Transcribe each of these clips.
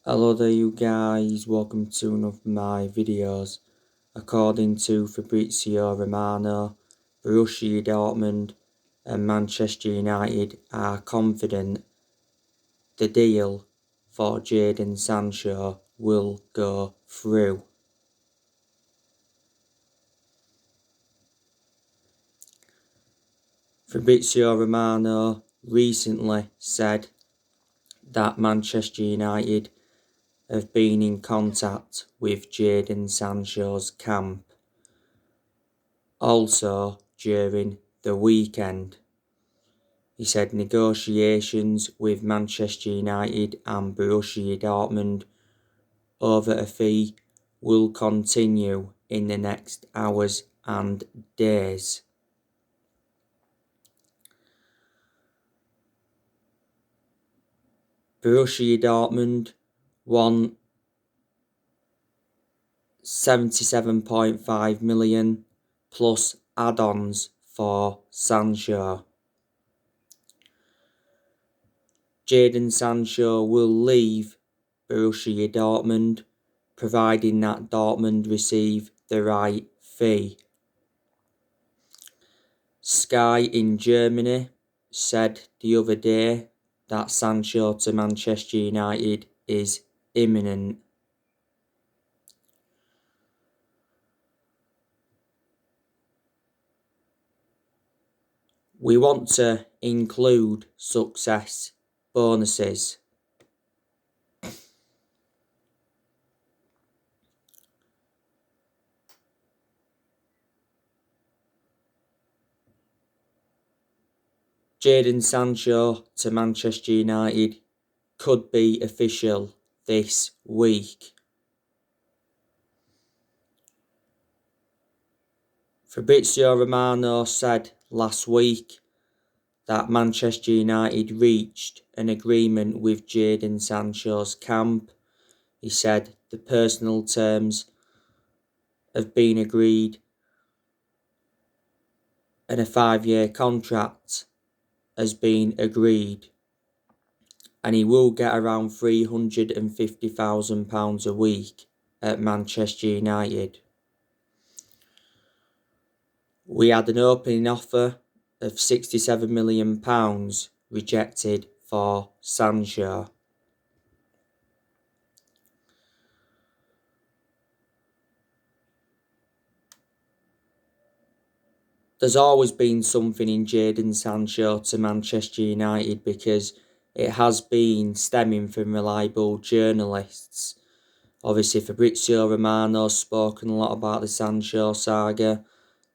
Hello there you guys, welcome to one of my videos. According to Fabrizio Romano, Borussia Dortmund and Manchester United are confident the deal for Jadon Sancho will go through. Fabrizio Romano recently said that Manchester United have been in contact with Jadon Sancho's camp. Also, during the weekend, he said negotiations with Manchester United and Borussia Dortmund over a fee will continue in the next hours and days. Borussia Dortmund won 77.5 million plus add-ons for Sancho. Jadon Sancho will leave Borussia Dortmund, providing that Dortmund receive the right fee. Sky in Germany said the other day that Sancho to Manchester United is imminent. We want to include success bonuses. Jadon Sancho to Manchester United could be official this week. Fabrizio Romano said last week that Manchester United reached an agreement with Jadon Sancho's camp. He said the personal terms have been agreed and a 5-year contract has been agreed, and he will get around £350,000 a week at Manchester United. We had an opening offer of £67 million rejected for Sancho. There's always been something in Jadon Sancho to Manchester United because it has been stemming from reliable journalists. Obviously, Fabrizio Romano's spoken a lot about the Sancho saga,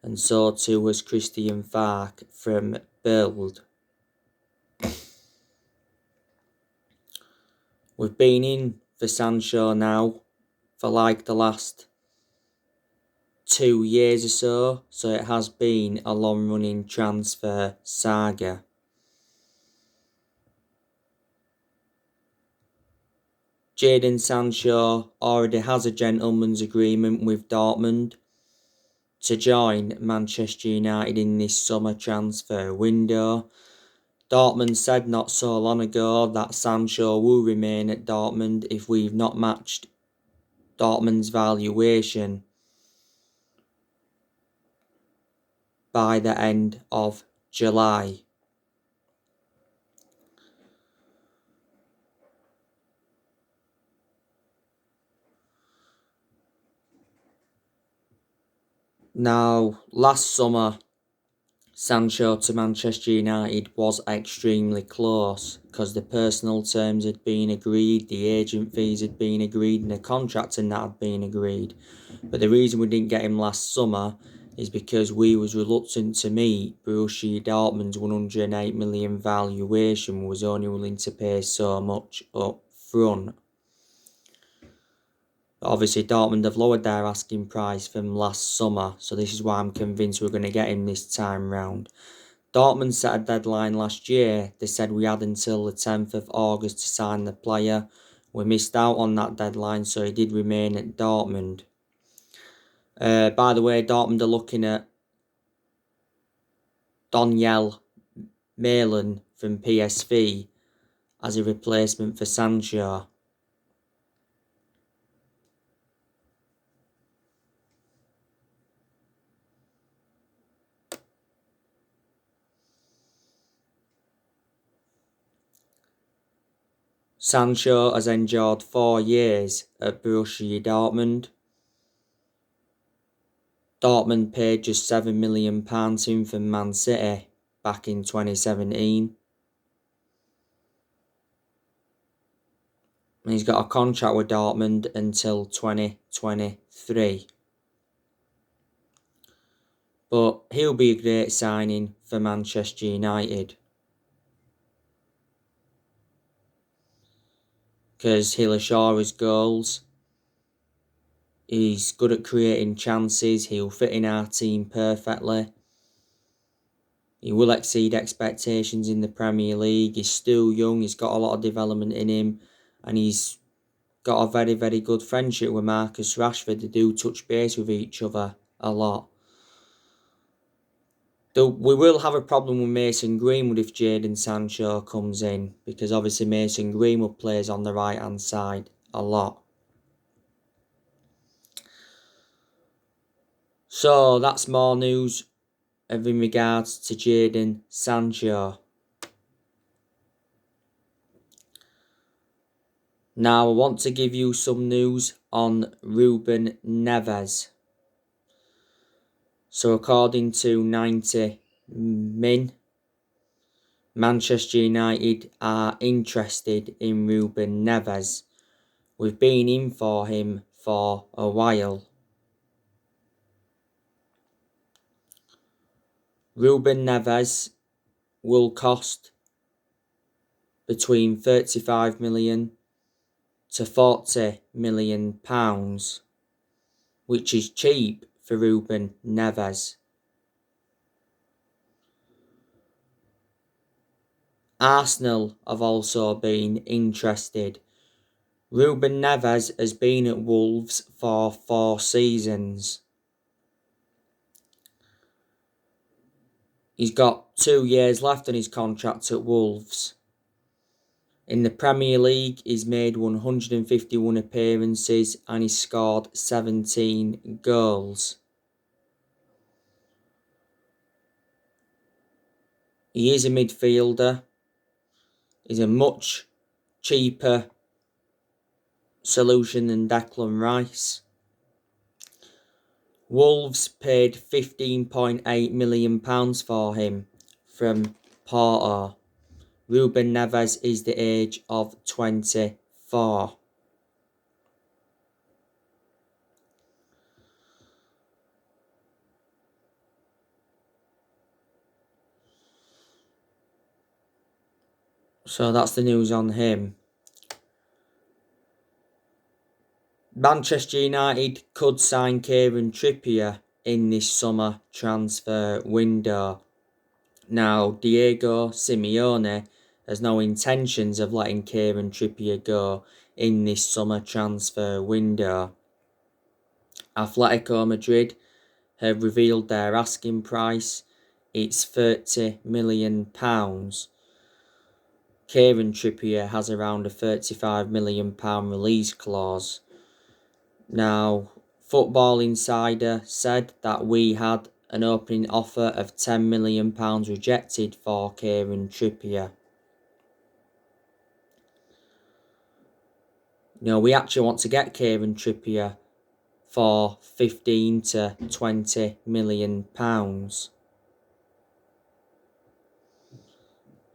and so too has Christian Fark from Bild. We've been in for Sancho now for like the last 2 years or so it has been a long-running transfer saga. Jadon Sancho already has a gentleman's agreement with Dortmund to join Manchester United in this summer transfer window. Dortmund said not so long ago that Sancho will remain at Dortmund if we've not matched Dortmund's valuation by the end of July. Now, last summer, Sancho to Manchester United was extremely close because the personal terms had been agreed, the agent fees had been agreed, and the contract and that had been agreed. But the reason we didn't get him last summer is because we was reluctant to meet Borussia Dortmund's 108 million valuation. We was only willing to pay so much up front. Obviously, Dortmund have lowered their asking price from last summer, so this is why I'm convinced we're going to get him this time round. Dortmund set a deadline last year. They said we had until the 10th of August to sign the player. We missed out on that deadline, so he did remain at Dortmund. By the way, Dortmund are looking at Daniel Malin from PSV as a replacement for Sancho. Sancho has endured 4 years at Borussia Dortmund. Dortmund paid just £7 million to him from Man City back in 2017. And he's got a contract with Dortmund until 2023. But he'll be a great signing for Manchester United, because he'll assure his goals. He's good at creating chances. He'll fit in our team perfectly. He will exceed expectations in the Premier League. He's still young. He's got a lot of development in him. And he's got a very, very good friendship with Marcus Rashford. They do touch base with each other a lot. Though we will have a problem with Mason Greenwood if Jadon Sancho comes in, because obviously Mason Greenwood plays on the right hand side a lot. So that's more news in regards to Jadon Sancho. Now I want to give you some news on Ruben Neves. So according to 90 Min, Manchester United are interested in Ruben Neves. We've been in for him for a while. Ruben Neves will cost between 35 million to 40 million pounds, which is cheap for Ruben Neves. Arsenal have also been interested. Ruben Neves has been at Wolves for 4 seasons. He's got 2 years left on his contract at Wolves. In the Premier League, he's made 151 appearances and he's scored 17 goals. He is a midfielder. He's a much cheaper solution than Declan Rice. Wolves paid £15.8 million for him from Porto. Ruben Neves is the age of 24. So that's the news on him. Manchester United could sign Kieran Trippier in this summer transfer window. Now, Diego Simeone has no intentions of letting Kieran Trippier go in this summer transfer window. Atletico Madrid have revealed their asking price. It's £30 million. Kieran Trippier has around a £35 million release clause. Now, Football Insider said that we had an opening offer of £10 million rejected for Kieran Trippier. No, we actually want to get Kieran Trippier for 15 to 20 million pounds.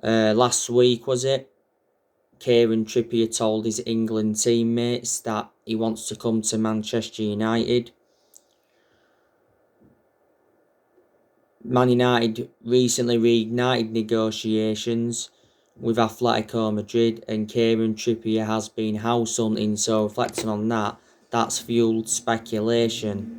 Last week, was it? Kieran Trippier told his England teammates that he wants to come to Manchester United. Man United recently reignited negotiations with Atletico Madrid, and Kieran Trippier has been house hunting, so reflecting on that, that's fueled speculation.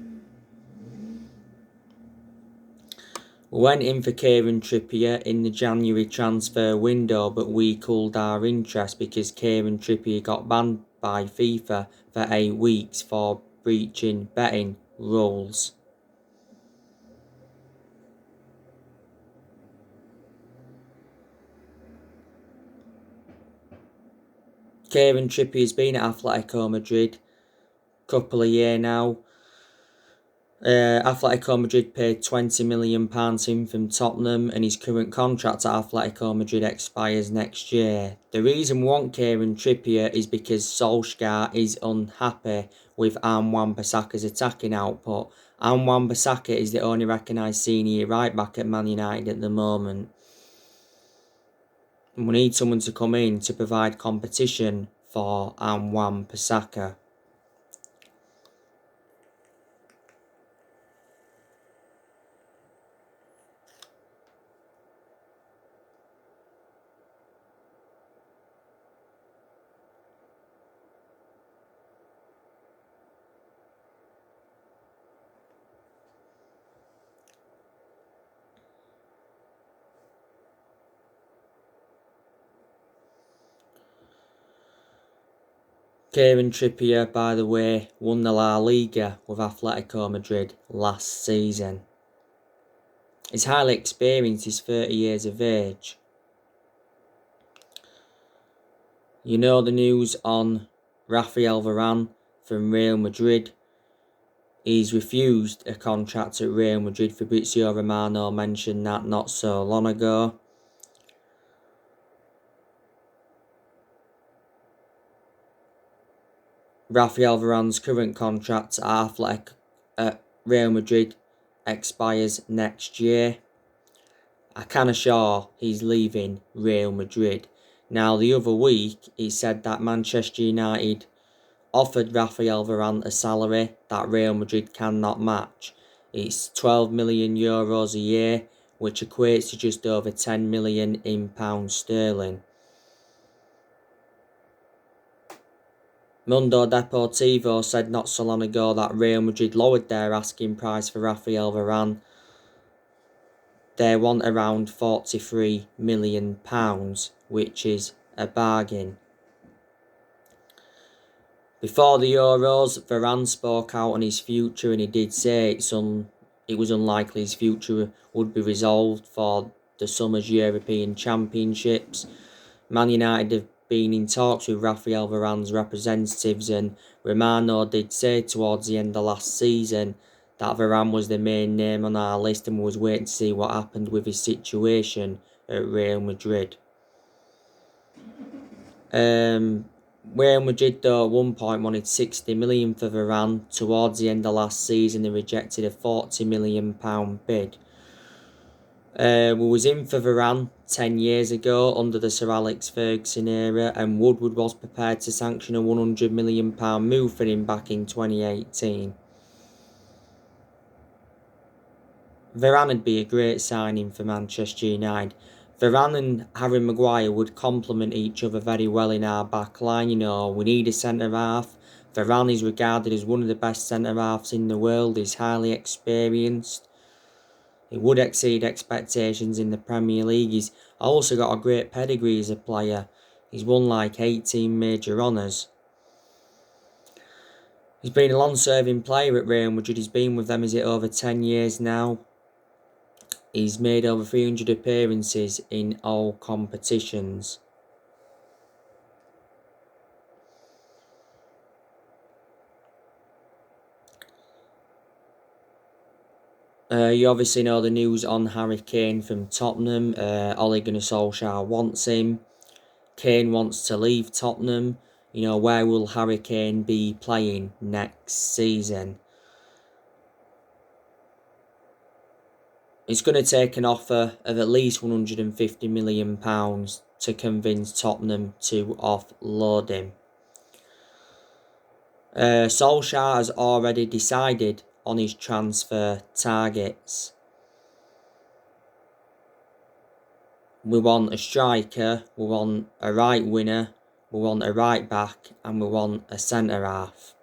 We went in for Kieran Trippier in the January transfer window, but we cooled our interest because Kieran Trippier got banned by FIFA for 8 weeks for breaching betting rules. Kieran Trippier's been at Atletico Madrid a couple of years now, Atletico Madrid paid £20 million in from Tottenham, and his current contract at Atletico Madrid expires next year. The reason we want Kieran Trippier is because Solskjaer is unhappy with Wan-Bissaka's attacking output. Wan-Bissaka is the only recognised senior right back at Man United at the moment. And we need someone to come in to provide competition for Wan-Bissaka. Kieran Trippier, by the way, won the La Liga with Atletico Madrid last season. He's highly experienced, he's 30 years of age. You know the news on Rafael Varane from Real Madrid. He's refused a contract at Real Madrid. Fabrizio Romano mentioned that not so long ago. Rafael Varane's current contract at Real Madrid expires next year. I can assure he's leaving Real Madrid. Now, the other week, he said that Manchester United offered Rafael Varane a salary that Real Madrid cannot match. It's €12 million a year, which equates to just over 10 million in pounds sterling. Mundo Deportivo said not so long ago that Real Madrid lowered their asking price for Rafael Varane. They want around £43 million, which is a bargain. Before the Euros, Varane spoke out on his future, and he did say it was unlikely his future would be resolved for the summer's European Championships. Man United have been in talks with Rafael Varane's representatives, and Romano did say towards the end of last season that Varane was the main name on our list, and was waiting to see what happened with his situation at Real Madrid. Real Madrid, though, at one point wanted 60 million for Varane. Towards the end of last season, they rejected a £40 million bid. We was in for Varane 10 years ago under the Sir Alex Ferguson era, and Woodward was prepared to sanction a £100 million move for him back in 2018. Varane would be a great signing for Manchester United. Varane and Harry Maguire would complement each other very well in our back line. You know, we need a centre-half. Varane is regarded as one of the best centre-halves in the world. He's highly experienced. He would exceed expectations in the Premier League. He's also got a great pedigree as a player. He's won like 18 major honours. He's been a long-serving player at Real Madrid. He's been with them, is it over 10 years now? He's made over 300 appearances in all competitions. You obviously know the news on Harry Kane from Tottenham. Ole Gunnar Solskjaer wants him. Kane wants to leave Tottenham. You know, where will Harry Kane be playing next season? It's going to take an offer of at least £150 million to convince Tottenham to offload him. Solskjaer has already decided on his transfer targets. We want a striker, we want a right winger, we want a right back, and we want a centre half.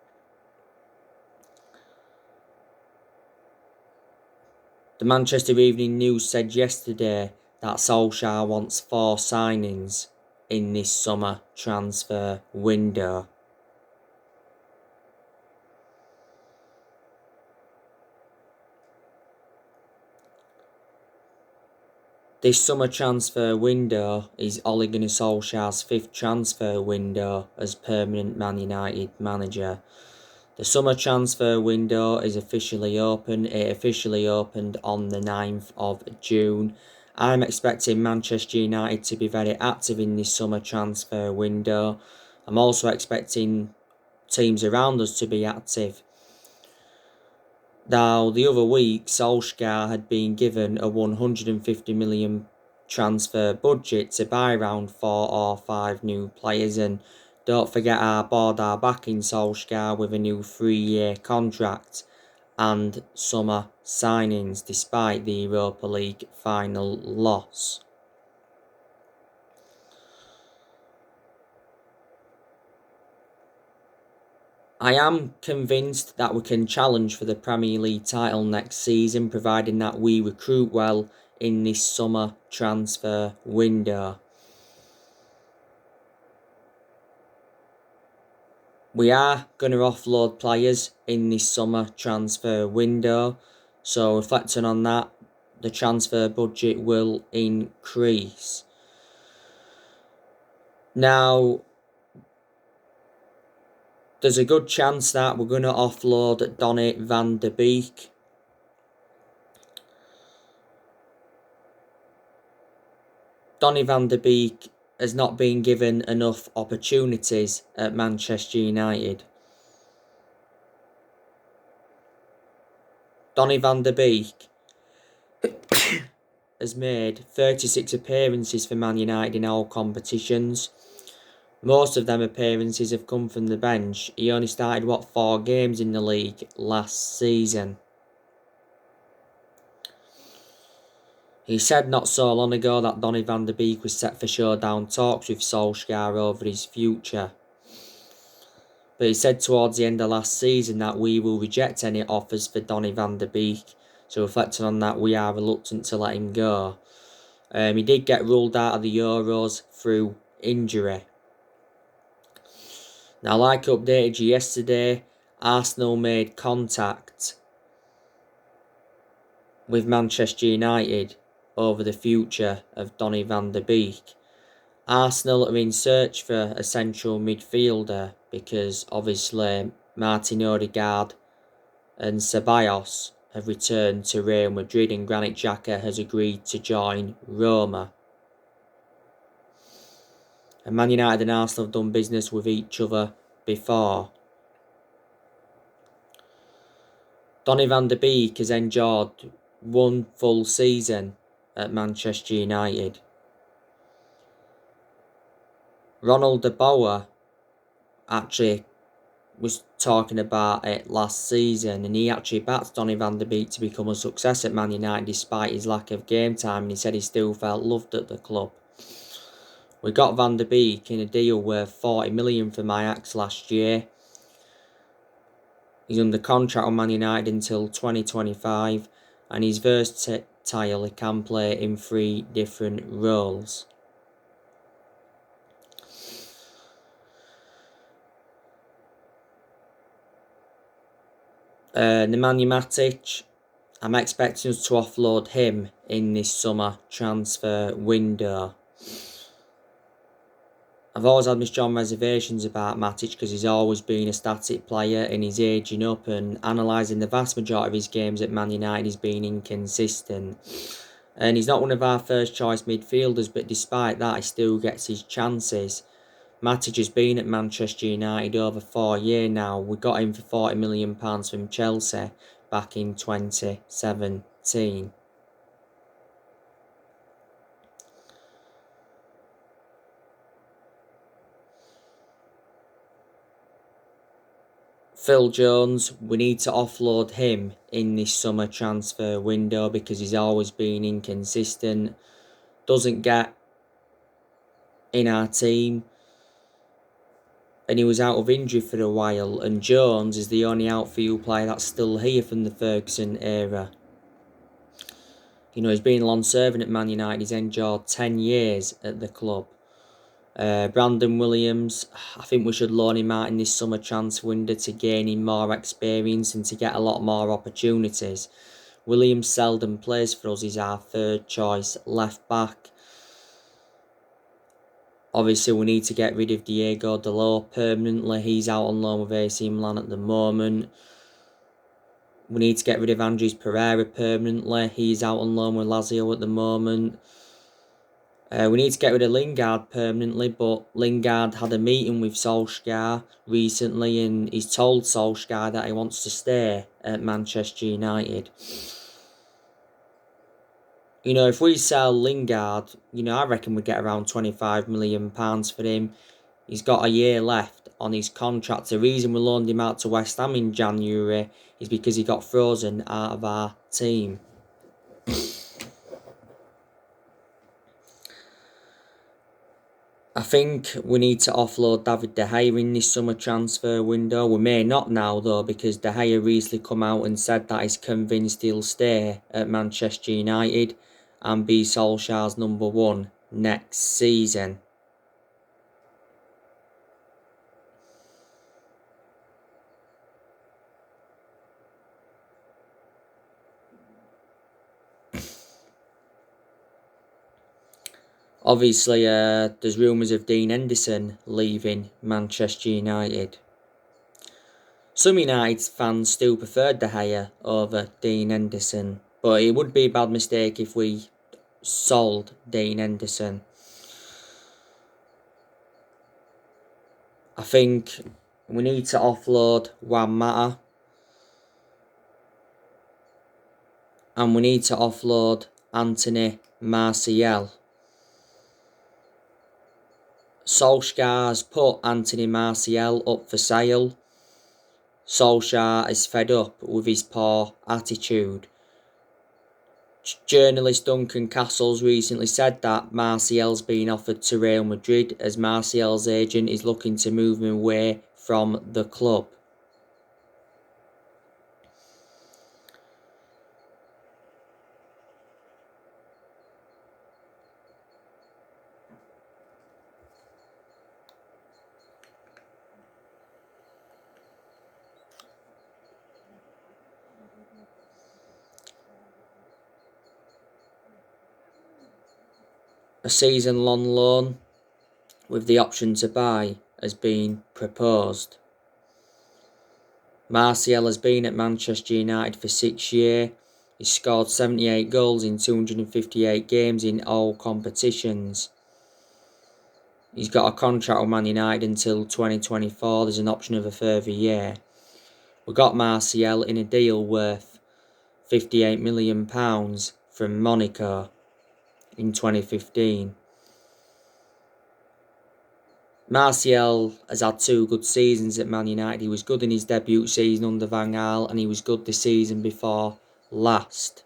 The Manchester Evening News said yesterday that Solskjaer wants 4 signings in this summer transfer window. This summer transfer window is Ole Gunnar Solskjaer's 5th transfer window as permanent Man United manager. The summer transfer window is officially open. It officially opened on the 9th of June. I'm expecting Manchester United to be very active in this summer transfer window. I'm also expecting teams around us to be active. Now, the other week, Solskjaer had been given a 150 million transfer budget to buy around 4 or 5 new players, and don't forget our board are backing Solskjaer with a new 3-year contract and summer signings despite the Europa League final loss. I am convinced that we can challenge for the Premier League title next season, providing that we recruit well in this summer transfer window. We are going to offload players in this summer transfer window, so reflecting on that, the transfer budget will increase. Now, there's a good chance that we're going to offload Donny van de Beek. Donny van de Beek has not been given enough opportunities at Manchester United. Donny van de Beek has made 36 appearances for Man United in all competitions. Most of them appearances have come from the bench. He only started, 4 games in the league last season. He said not so long ago that Donny van de Beek was set for showdown talks with Solskjaer over his future. But he said towards the end of last season that we will reject any offers for Donny van de Beek. So reflecting on that, we are reluctant to let him go. He did get ruled out of the Euros through injury. Now, like I updated you yesterday, Arsenal made contact with Manchester United over the future of Donny van de Beek. Arsenal are in search for a central midfielder because obviously Martin Odegaard and Ceballos have returned to Real Madrid and Granit Xhaka has agreed to join Roma. And Man United and Arsenal have done business with each other before. Donny van de Beek has enjoyed 1 full season at Manchester United. Ronald de Boer actually was talking about it last season, and he actually backed Donny van de Beek to become a success at Man United despite his lack of game time, and he said he still felt loved at the club. We got Van de Beek in a deal worth 40 million from Ajax last year. He's under contract on Man United until 2025, and he's versatile. He can play in 3 different roles. Nemanja Matic, I'm expecting us to offload him in this summer transfer window. I've always had my strong reservations about Matic because he's always been a static player and he's ageing up, and analysing the vast majority of his games at Man United he's been inconsistent. And he's not one of our first choice midfielders, but despite that he still gets his chances. Matic has been at Manchester United over 4 years now. We got him for £40 million from Chelsea back in 2017. Phil Jones, we need to offload him in this summer transfer window because he's always been inconsistent. Doesn't get in our team. And he was out of injury for a while, and Jones is the only outfield player that's still here from the Ferguson era. You know, he's been long serving at Man United. He's enjoyed 10 years at the club. Brandon Williams, I think we should loan him out in this summer transfer window to gain him more experience and to get a lot more opportunities. Williams seldom plays for us. He's our 3rd choice left back. Obviously, we need to get rid of Diego Dalot permanently. He's out on loan with AC Milan at the moment. We need to get rid of Andres Pereira permanently. He's out on loan with Lazio at the moment. We need to get rid of Lingard permanently, but Lingard had a meeting with Solskjaer recently and he's told Solskjaer that he wants to stay at Manchester United. If we sell Lingard, I reckon we'd get around £25 million for him. He's got a year left on his contract. The reason we loaned him out to West Ham in January is because he got frozen out of our team. I think we need to offload David De Gea in this summer transfer window. We may not now though, because De Gea recently come out and said that he's convinced he'll stay at Manchester United and be Solskjaer's number one next season. Obviously, there's rumours of Dean Henderson leaving Manchester United. Some United fans still prefer De Gea over Dean Henderson, but it would be a bad mistake if we sold Dean Henderson. I think we need to offload Juan Mata, and we need to offload Anthony Martial. Solskjaer's put Anthony Martial up for sale. Solskjaer is fed up with his poor attitude. Journalist Duncan Castles recently said that Martial's been offered to Real Madrid as Martial's agent is looking to move him away from the club. A season-long loan with the option to buy has been proposed. Martial has been at Manchester United for 6 years. He's scored 78 goals in 258 games in all competitions. He's got a contract with Man United until 2024. There's an option of a further year. We got Martial in a deal worth £58 million from Monaco in 2015. Martial has had 2 good seasons at Man United. He was good in his debut season under Van Gaal and he was good the season before last.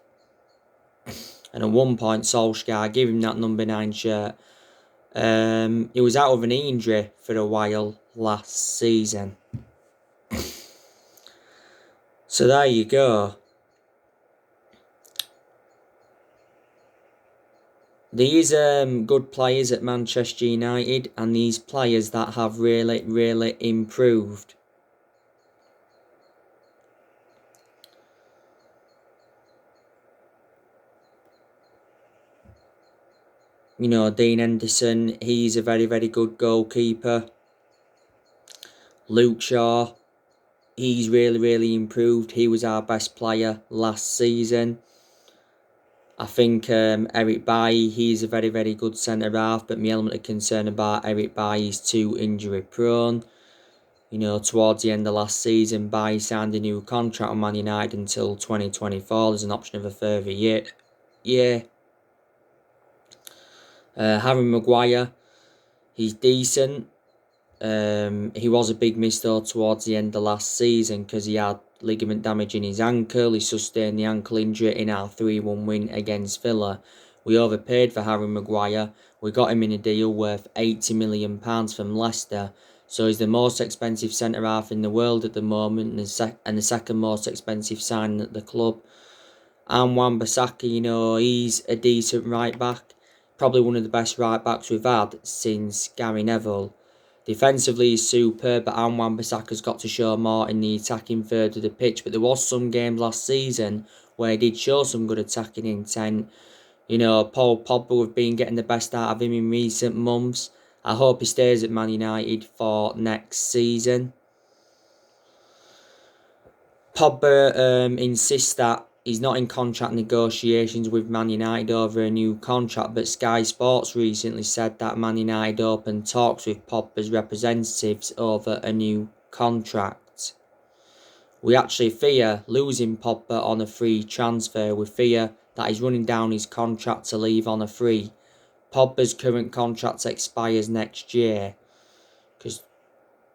And at one point Solskjaer gave him that number 9 shirt. He was out of an injury for a while last season. So there you go. These good players at Manchester United and these players that have really improved. Dean Henderson, he's a very good goalkeeper. Luke Shaw, he's really improved. He was our best player last season. I think Eric Bailly, he's a very good centre-half, but my element of concern about Eric Bailly is too injury-prone. Towards the end of last season, Bailly signed a new contract with Man United until 2024. There's an option of a further year. Harry Maguire, he's decent. He was a big miss though towards the end of last season because he had ligament damage in his ankle. He sustained the ankle injury in our 3-1 win against Villa. We overpaid for Harry Maguire. We got him in a deal worth £80 million from Leicester. So he's the most expensive centre-half in the world at the moment and the second most expensive signing at the club. And Wan-Bissaka, he's a decent right-back. Probably one of the best right-backs we've had since Gary Neville. Defensively, he's superb, but Wan-Bissaka's got to show more in the attacking third of the pitch. But there was some games last season where he did show some good attacking intent. Paul Pogba have been getting the best out of him in recent months. I hope he stays at Man United for next season. Pogba insists that he's not in contract negotiations with Man United over a new contract, but Sky Sports recently said that Man United opened talks with Pogba's representatives over a new contract. We actually fear losing Pogba on a free transfer. We fear that he's running down his contract to leave on a free. Pogba's current contract expires next year, because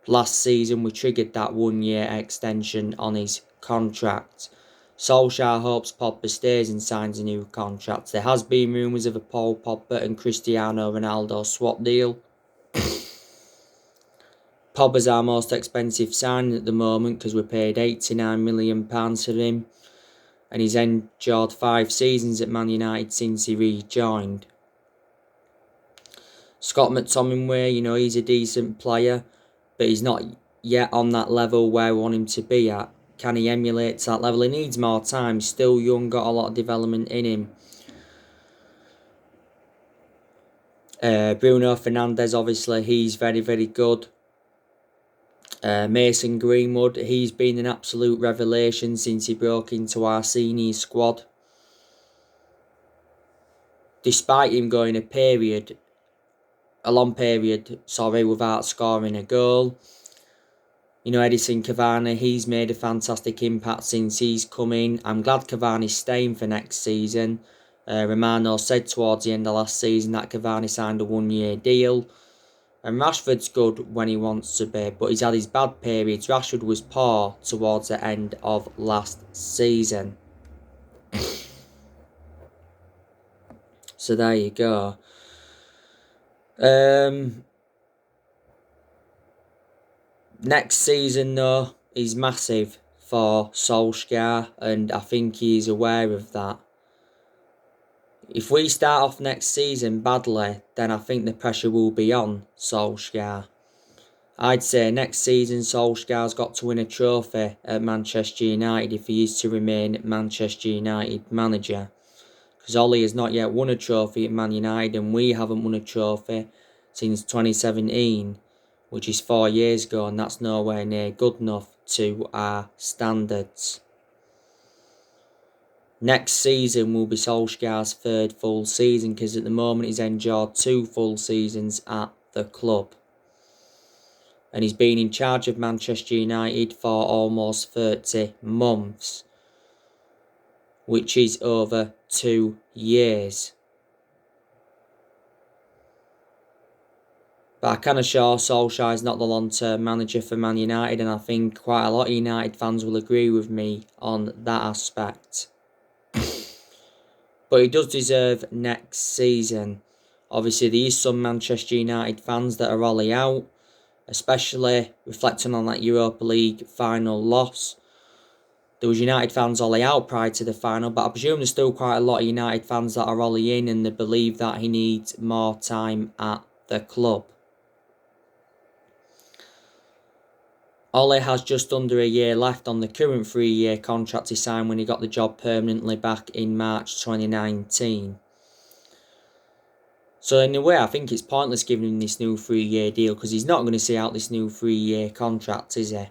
last season we triggered that 1 year extension on his contract. Solskjaer hopes Pogba stays and signs a new contract. There has been rumours of a Paul Pogba and Cristiano Ronaldo swap deal. Pogba's our most expensive signing at the moment because we paid £89 million for him, and he's endured 5 seasons at Man United since he rejoined. Scott McTominay, he's a decent player, but he's not yet on that level where we want him to be at. Can he emulate that level? He needs more time. He's still young, got a lot of development in him. Bruno Fernandes, obviously, he's very, very good. Mason Greenwood, he's been an absolute revelation since he broke into our senior squad. Despite him going a long period, without scoring a goal. Edison Cavani, he's made a fantastic impact since he's come in. I'm glad Cavani's staying for next season. Romano said towards the end of last season that Cavani signed a 1 year deal. And Rashford's good when he wants to be, but he's had his bad periods. Rashford was poor towards the end of last season. So there you go. Next season, though, is massive for Solskjaer, and I think he's aware of that. If we start off next season badly, then I think the pressure will be on Solskjaer. I'd say next season Solskjaer's got to win a trophy at Manchester United if he is to remain Manchester United manager. Because Ollie has not yet won a trophy at Man United, and we haven't won a trophy since 2017, which is 4 years ago, and that's nowhere near good enough to our standards. Next season will be Solskjaer's 3rd full season, because at the moment he's endured 2 full seasons at the club. And he's been in charge of Manchester United for almost 30 months, which is over 2 years. But I can assure Solskjaer is not the long-term manager for Man United, and I think quite a lot of United fans will agree with me on that aspect. But he does deserve next season. Obviously, there is some Manchester United fans that are Ollie out, especially reflecting on that Europa League final loss. There was United fans Ollie out prior to the final, but I presume there's still quite a lot of United fans that are Ollie in, and they believe that he needs more time at the club. Ollie has just under a year left on the current 3-year contract he signed when he got the job permanently back in March 2019. So in a way, I think it's pointless giving him this new 3-year deal, because he's not going to see out this new 3-year contract, is he?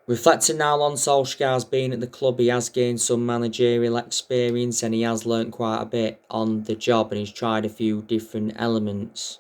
Reflecting how long Solskjaer's been at the club, he has gained some managerial experience, and he has learnt quite a bit on the job, and he's tried a few different elements.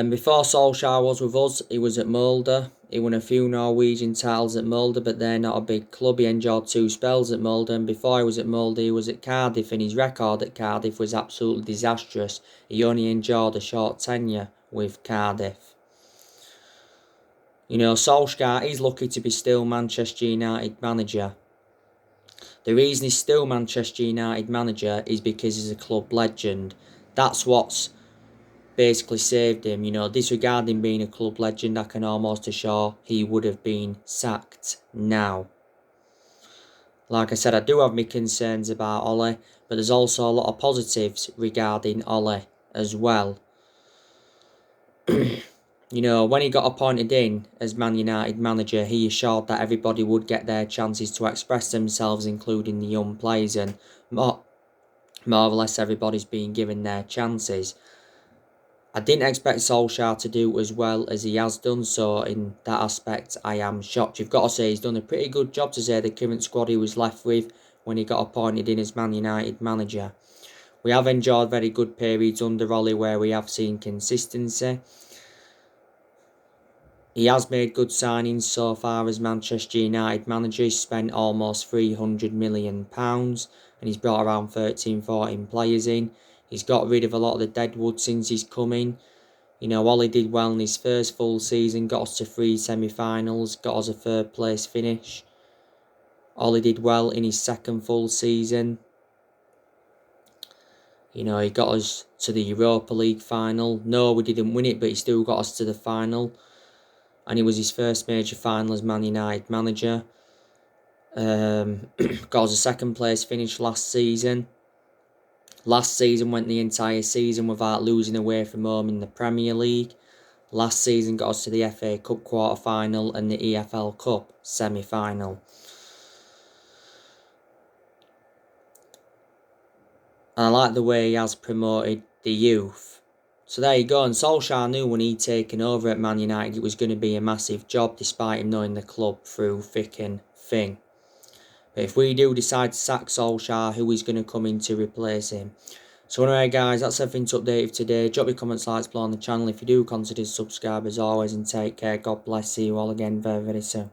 Before Solskjaer was with us, he was at Molde. He won a few Norwegian titles at Molde, but they're not a big club. He endured 2 spells at Molde, and before he was at Molde, he was at Cardiff, and his record at Cardiff was absolutely disastrous. He only endured a short tenure with Cardiff. Solskjaer is lucky to be still Manchester United manager. The reason he's still Manchester United manager is because he's a club legend. That's what's basically saved him. You know, disregarding being a club legend, I can almost assure he would have been sacked now. Like I said, I do have my concerns about Ole, but there's also a lot of positives regarding Ole as well. You know, when he got appointed in as Man United manager, he assured that everybody would get their chances to express themselves, including the young players, and more or less everybody's being given their chances. I didn't expect Solskjaer to do as well as he has done, so in that aspect I am shocked. You've got to say he's done a pretty good job to say the current squad he was left with when he got appointed in as Man United manager. We have enjoyed very good periods under Ollie where we have seen consistency. He has made good signings so far as Manchester United manager. He's spent almost £300 million and he's brought around 13-14 players in. He's got rid of a lot of the deadwood since he's come in. You know, Ollie did well in his first full season, got us to 3 semi-finals, got us a third place finish. Ollie did well in his second full season. You know, he got us to the Europa League final. No, we didn't win it, but he still got us to the final. And it was his first major final as Man United manager. Got us a second place finish last season. Last season went the entire season without losing away from home in the Premier League. Last season got us to the FA Cup quarter-final and the EFL Cup semi-final. And I like the way he has promoted the youth. So there you go, and Solskjaer knew when he'd taken over at Man United it was going to be a massive job despite him knowing the club through thick and thin. But if we do decide to sack Solskjaer, who is going to come in to replace him? So anyway guys, that's everything to update for today. Drop your comments, likes below on the channel if you do consider subscribe as always, and take care. God bless. See you all again very, very soon.